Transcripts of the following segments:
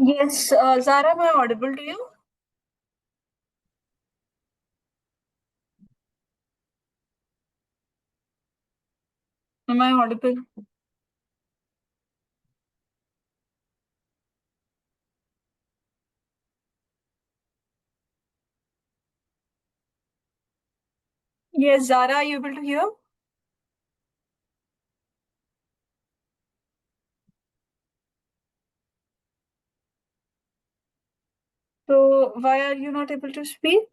Yes, Zara, am I audible to you? Am I audible? Yes, Zara, are you able to hear? So, why are you not able to speak?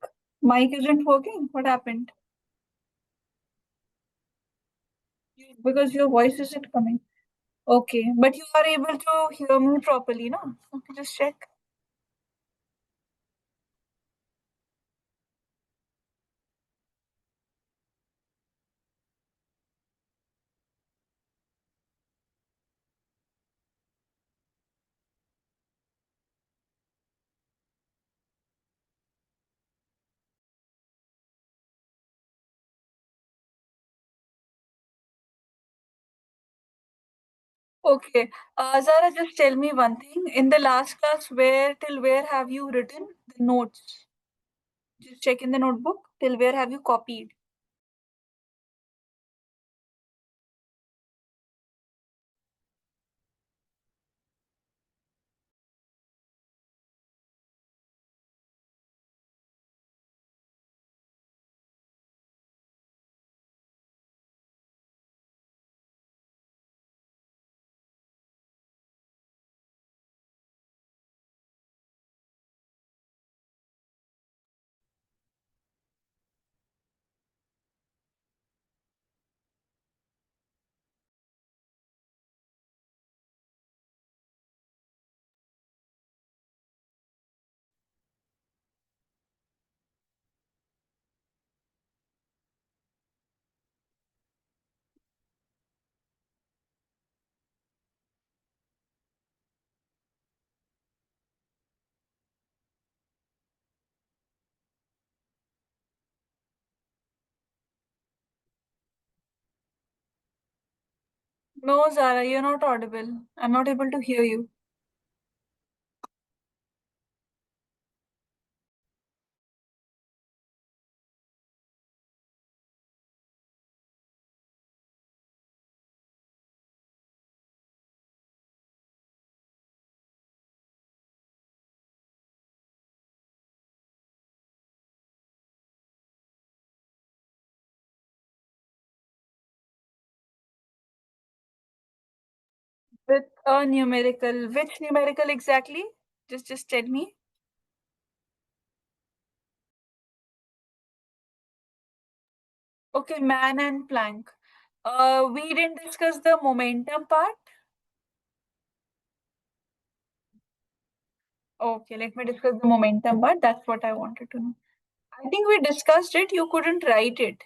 Mic isn't working. What happened? Because your voice isn't coming. Okay, but you are able to hear me properly, no? Okay, just check. Okay, Zara, just tell me one thing. In the last class, where till where have you written the notes? Just check in the notebook. Till where have you copied? No, Zara, you're not audible. I'm not able to hear you. With a numerical. Which numerical exactly? Just tell me. Okay, man and plank. We didn't discuss the momentum part. Okay, let me discuss the momentum part. That's what I wanted to know. I think we discussed it. You couldn't write it.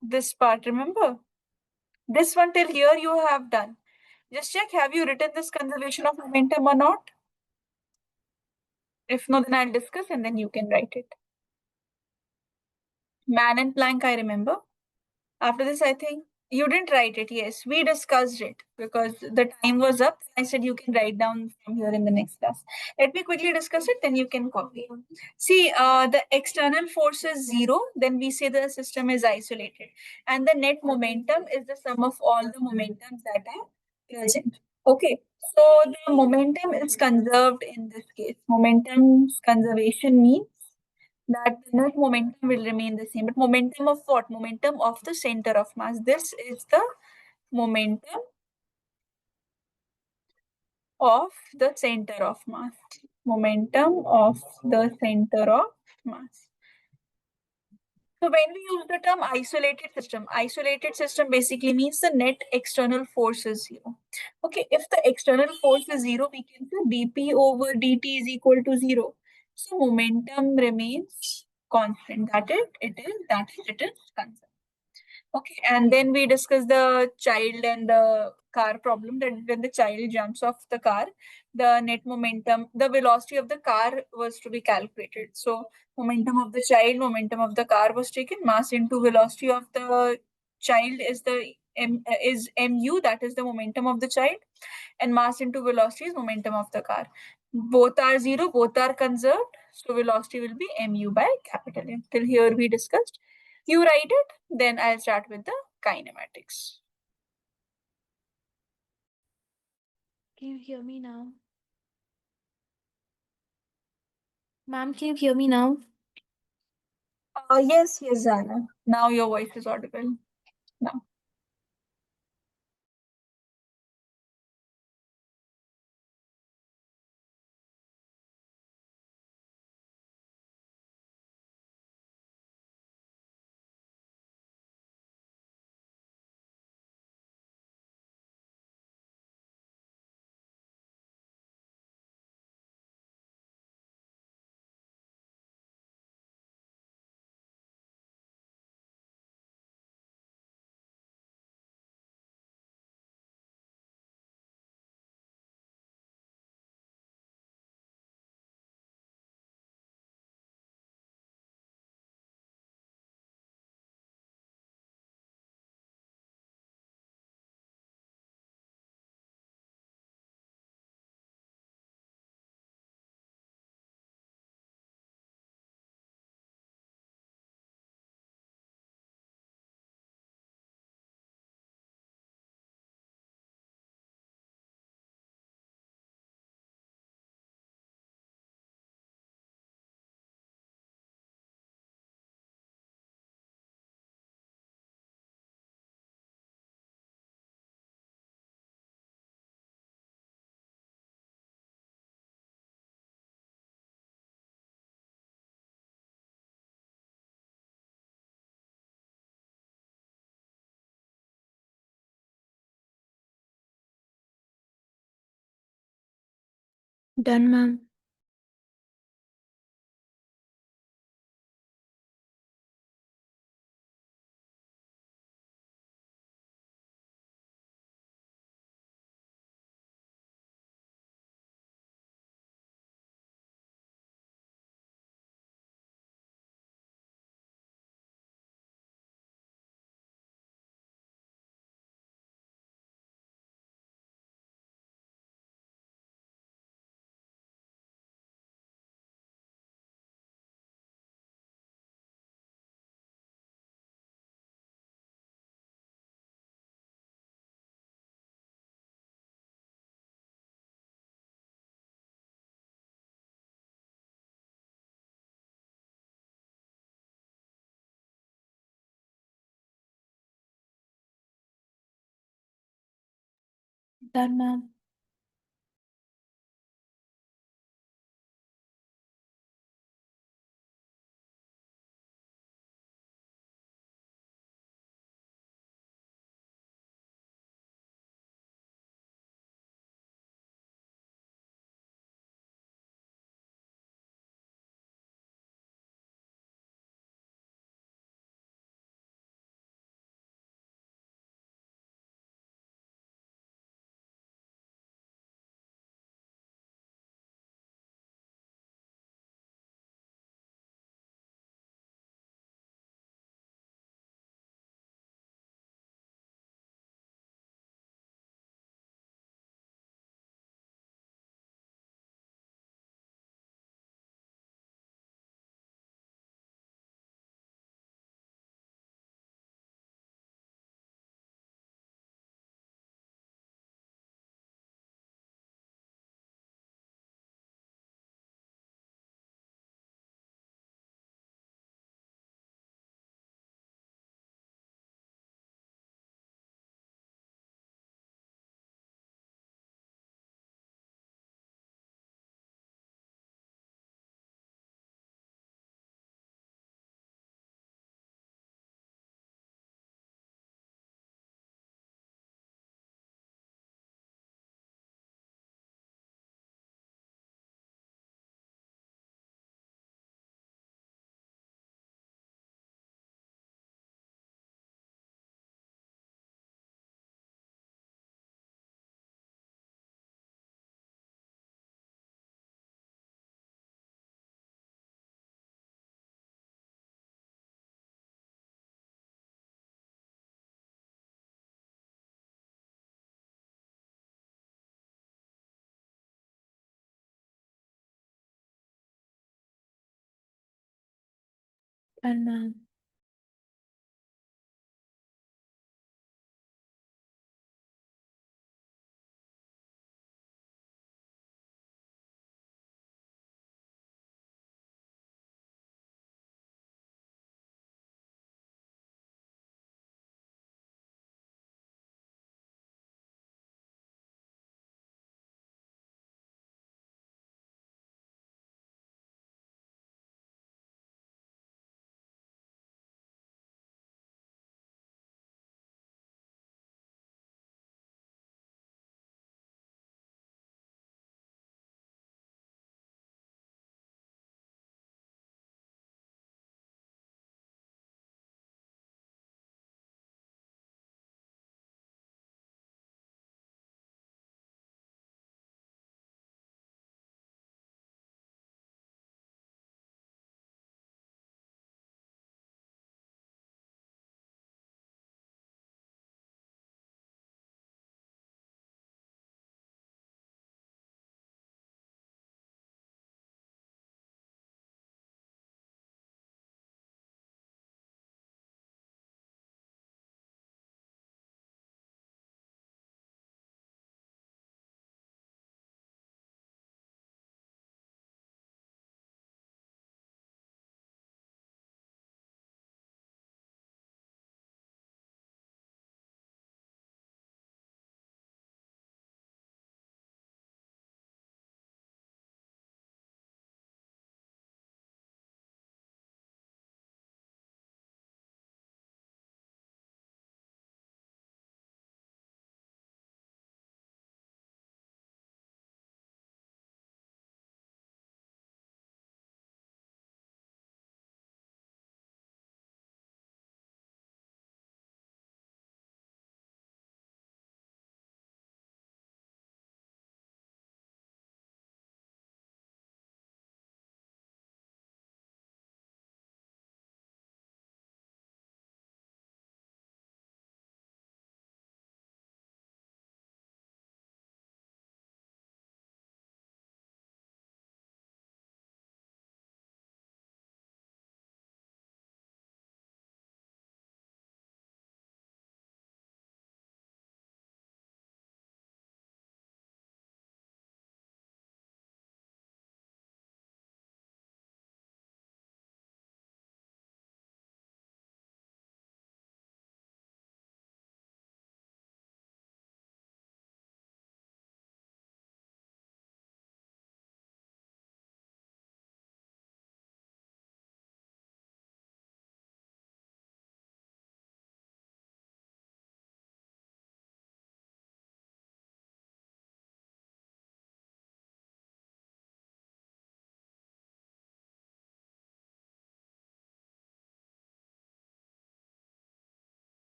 This part, remember? This one till here you have done. Just check, have you written this conservation of momentum or not? If not, then I'll discuss and then you can write it. Man and plank, I remember. After this, I think you didn't write it. Yes, we discussed it because the time was up. I said you can write down from here in the next class. Let me quickly discuss it, then you can copy. See, the external force is zero, then we say the system is isolated. And the net momentum is the sum of all the momentums that are present. Okay, so the momentum is conserved in this case. Momentum's conservation means that the net momentum will remain the same. But momentum of what? Momentum of the center of mass. This is the momentum of the center of mass. Momentum of the center of mass. So when we use the term isolated system basically means the net external force is zero. Okay, if the external force is zero, we can say dp over dt is equal to zero. So momentum remains constant. It is constant. Okay, and then we discuss the child and the car problem. That when the child jumps off the car, the net momentum, the velocity of the car was to be calculated. So momentum of the child, momentum of the car was taken, mass into velocity of the child is the is mu, that is the momentum of the child, and mass into velocity is momentum of the car. Both are zero, both are conserved, so velocity will be mu by capital M. Till here we discussed. You write it, then I'll start with the kinematics. Can you hear me now? Ma'am, can you hear me now? Yes, yes, Zana. Now your voice is audible. Now. Done, ma'am. Done, ma'am. Done, ma'am.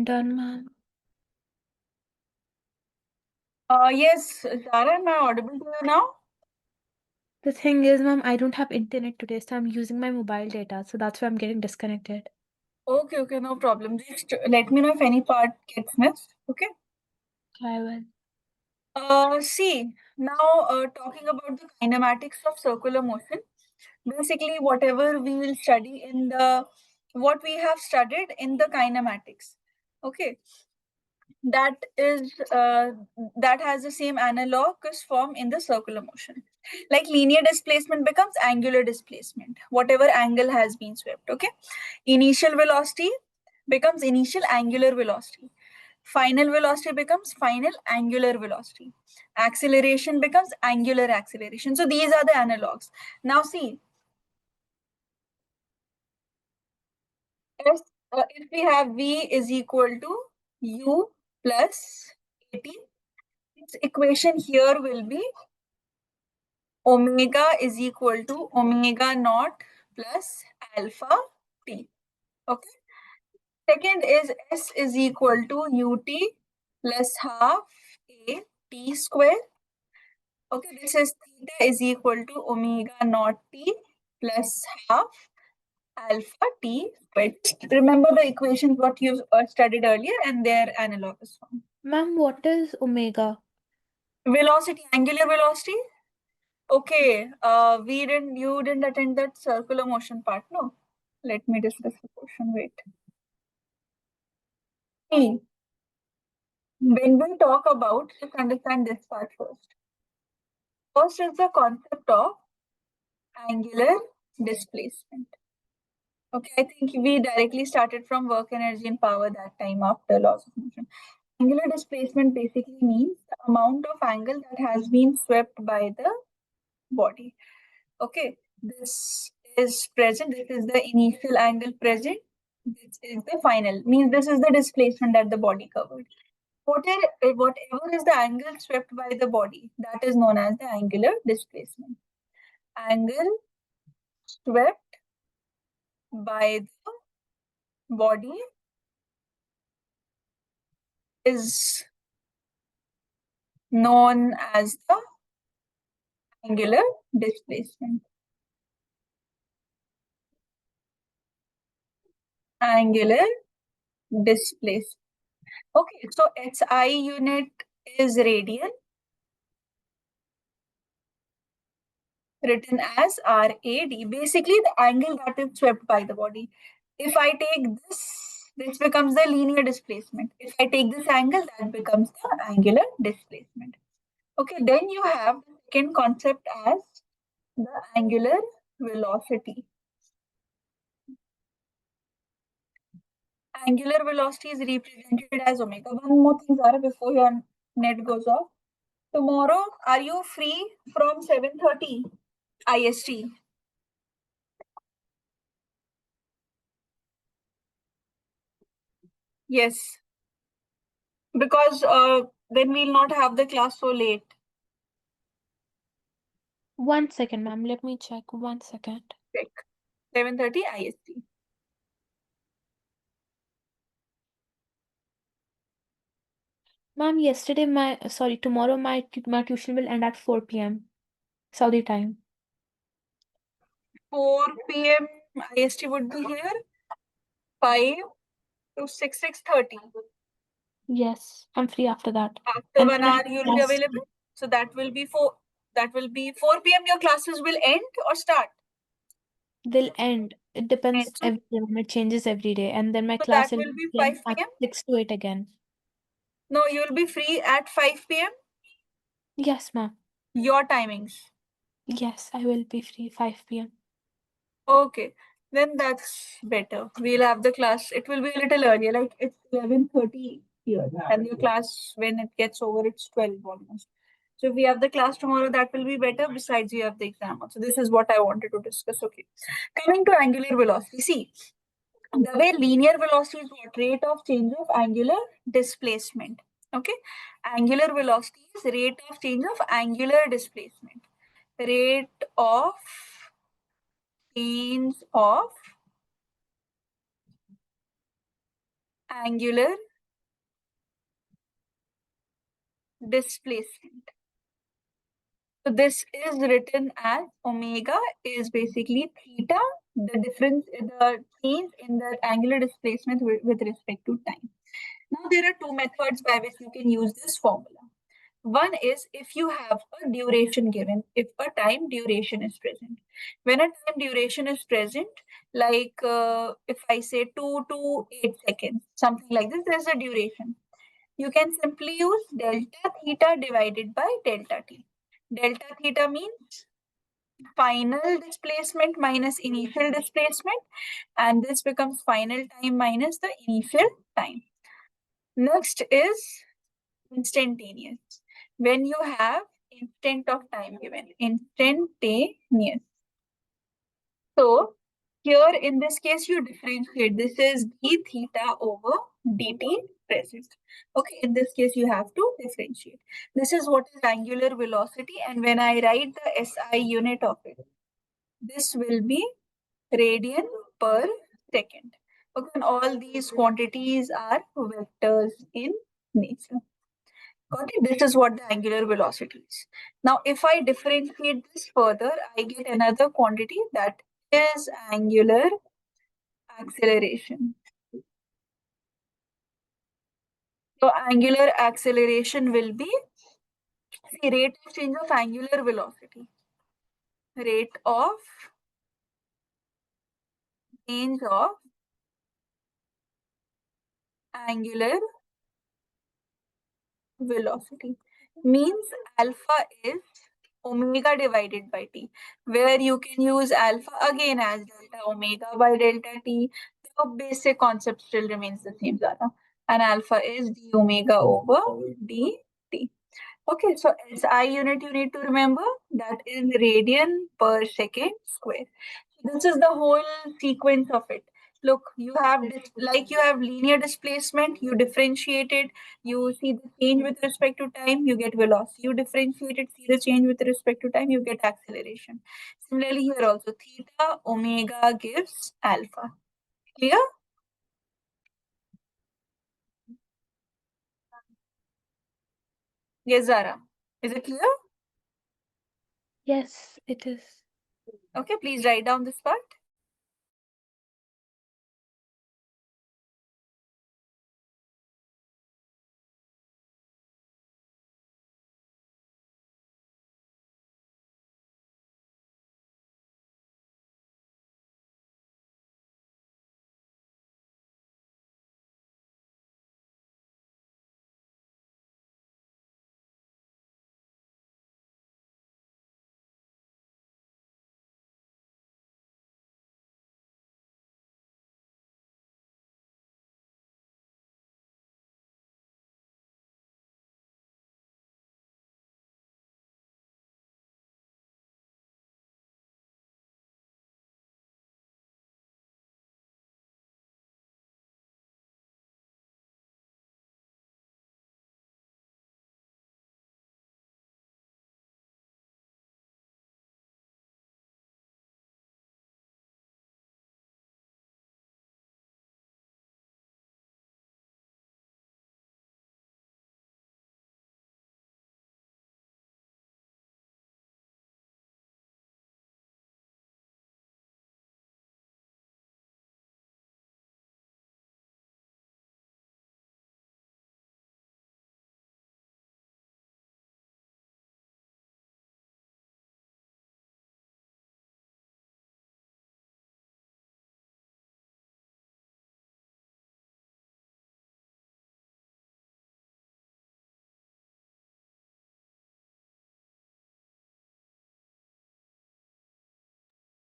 Done, ma'am. Yes, Zara, am I audible to you now? The thing is, ma'am, I don't have internet today, so I'm using my mobile data, so that's why I'm getting disconnected. Okay, no problem. Just let me know if any part gets missed. Okay. I will. See, now talking about the kinematics of circular motion. Basically, whatever we will study in what we have studied in the kinematics. Okay, that is that has the same analogous form in the circular motion. Like linear displacement becomes angular displacement, whatever angle has been swept. Okay, initial velocity becomes initial angular velocity. Final velocity becomes final angular velocity. Acceleration becomes angular acceleration. So these are the analogs. Now see, if we have V is equal to U plus 18, its equation here will be omega is equal to omega naught plus alpha t. Okay. Second is S is equal to ut plus half a t square. Okay, this is theta is equal to omega naught t plus half alpha t squared. Remember the equations what you studied earlier and their analogous form. Ma'am, what is omega? Velocity, angular velocity. Okay, you didn't attend that circular motion part, no? Let me discuss the question. Wait. See, when we talk about, let's understand this part first. First is the concept of angular displacement. Okay, I think we directly started from work, energy, and power that time after laws of motion. Angular displacement basically means the amount of angle that has been swept by the body. Okay, this is present. This is the initial angle present. This is the final. Means this is the displacement that the body covered. Whatever is the angle swept by the body, that is known as the angular displacement. Angle swept by the body is known as the angular displacement. Angular displacement. Okay, so SI unit is radian, written as RAD. Basically, the angle that is swept by the body. If I take this becomes the linear displacement. If I take this angle, that becomes the angular displacement. Okay, then you have the second concept as the angular velocity. Angular velocity is represented as omega. One more thing, Zara, before your net goes off. Tomorrow, are you free from 7:30 IST? Yes, because then we'll not have the class so late. 1 second, ma'am. Let me check. 1 second. Check 7:30 IST. Ma'am, tomorrow my tuition will end at 4 p.m. Saudi time. 4 p.m. IST would be here. 5 to 6:30. Yes, I'm free after that. After And 1 then I hour, have you'll be class. available. So that will be 4. That will be 4 p.m. Your classes will end or start. They'll end. It And depends so, every day. It changes every day. And then my so that class will will be begin 5 at p.m. 6 to 8 again. No, you'll be free at 5 p.m. Yes, ma'am. Your timings. Yes, I will be free 5 p.m. Okay, then that's better. We'll have the class. It will be a little earlier, like it's 11:30 here, and your class when it gets over, it's 12 almost. So if we have the class tomorrow, that will be better. Besides, you have the exam. So this is what I wanted to discuss. Okay, coming to angular velocity. See, the way linear velocity is what rate of change of angular displacement. Okay, angular velocity is rate of change of angular displacement. Rate of change of angular displacement. So this is written as omega is basically theta, the difference, the change in the angular displacement with respect to time. Now there are two methods by which you can use this formula. One is if you have a duration given, if a time duration is present. When a time duration is present, like if I say 2 to 8 seconds, something like this, there's a duration. You can simply use delta theta divided by delta t. Delta theta means final displacement minus initial displacement, and this becomes final time minus the initial time. Next is instantaneous. When you have instant of time given, instantaneous. So here in this case, you differentiate. This is d theta over dt present. Okay, in this case, you have to differentiate. This is what is angular velocity. And when I write the SI unit of it, this will be radian per second. Okay, and all these quantities are vectors in nature. Got it? This is what the angular velocity is. Now, if I differentiate this further, I get another quantity that is angular acceleration. So, angular acceleration will be the rate of change of angular velocity. Rate of change of angular velocity means alpha is omega divided by t, where you can use alpha again as delta omega by delta t. The basic concept still remains the same, Zara. And alpha is d omega over dt. Okay, so SI unit you need to remember that is radian per second square. This is the whole sequence of it. Look, you have like you have linear displacement, you differentiate it, you see the change with respect to time, you get velocity. You differentiate it, see the change with respect to time, you get acceleration. Similarly, here also theta omega gives alpha. Clear? Yes, Zara. Is it clear? Yes, it is. Okay, please write down this part.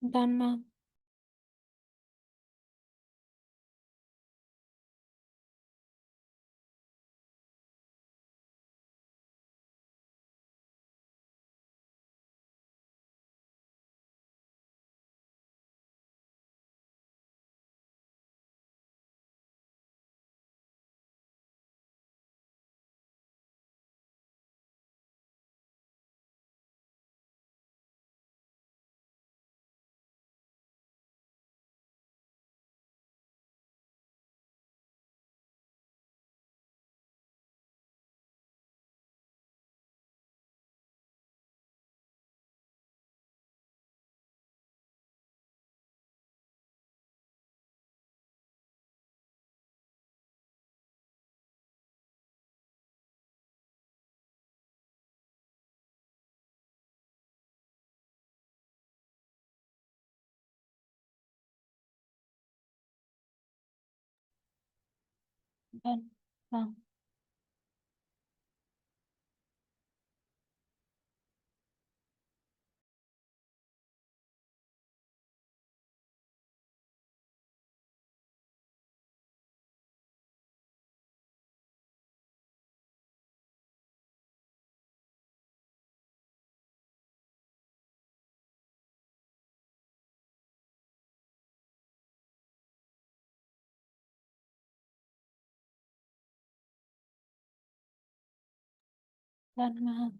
Done, ma'am. Done, ma'am. Done, ma'am.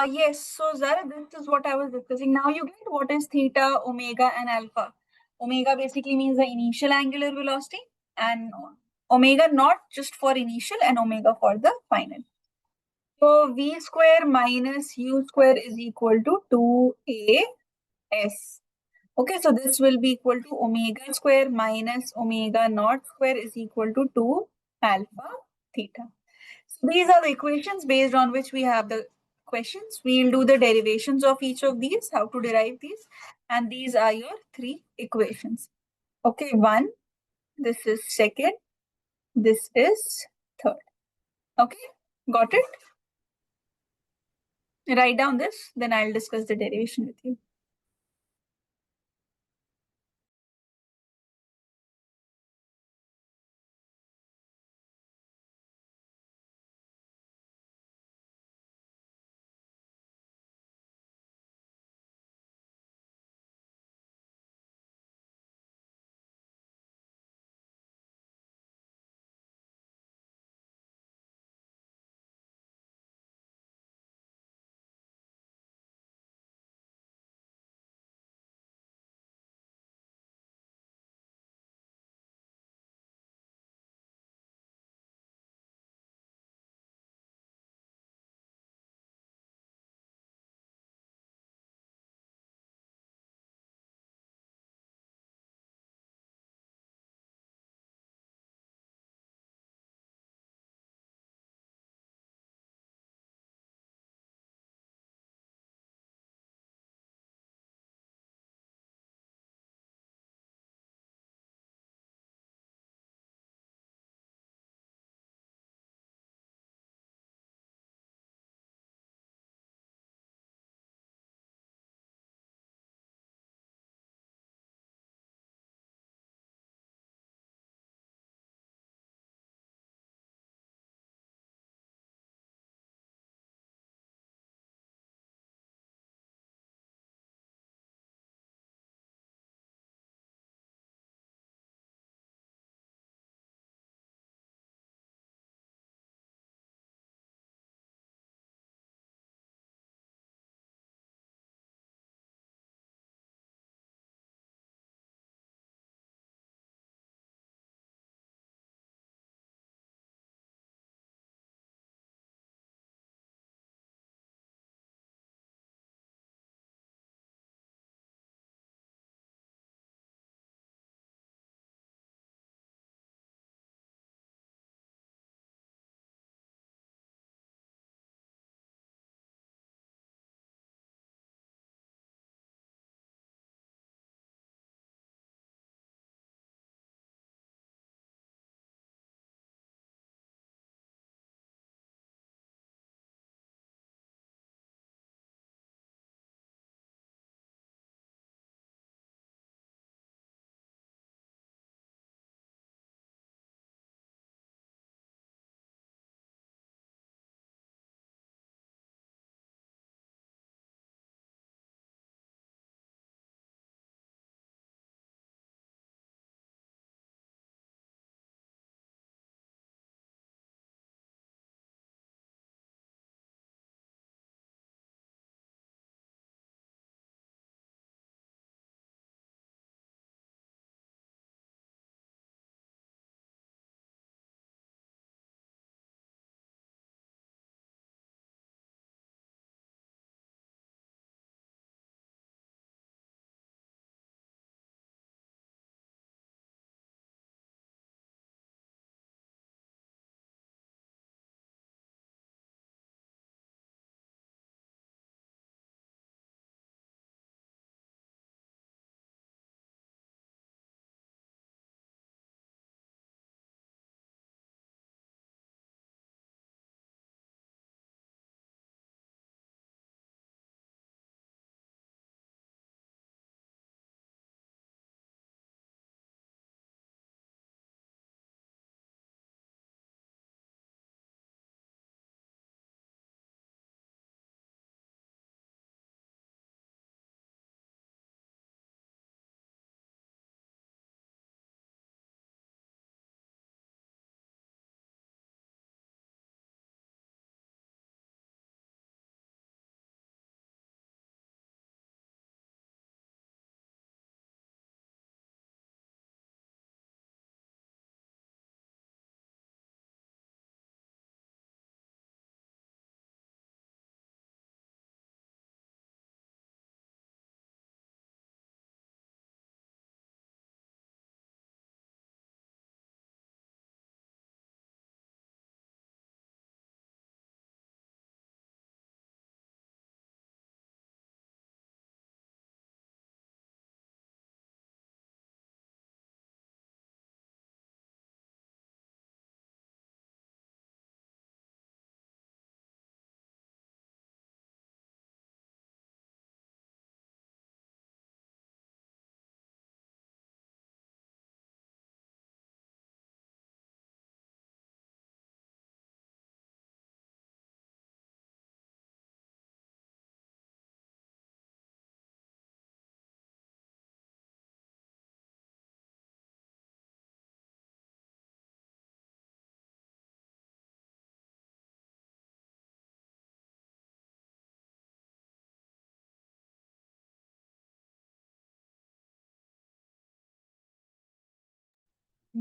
Yes, so Zara, this is what I was discussing. Now you get what is theta, omega, and alpha. Omega basically means the initial angular velocity, and omega not just for initial and omega for the final. So v square minus u square is equal to 2as. Okay, so this will be equal to omega square minus omega naught square is equal to 2 alpha theta. So these are the equations based on which we have the questions. We'll do the derivations of each of these, how to derive these. And these are your three equations. Okay, one, this is second, this is third. Okay, got it? Write down this, then I'll discuss the derivation with you.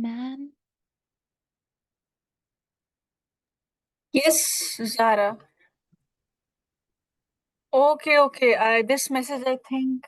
Ma'am. Yes, Zara. Okay, okay. This message, I think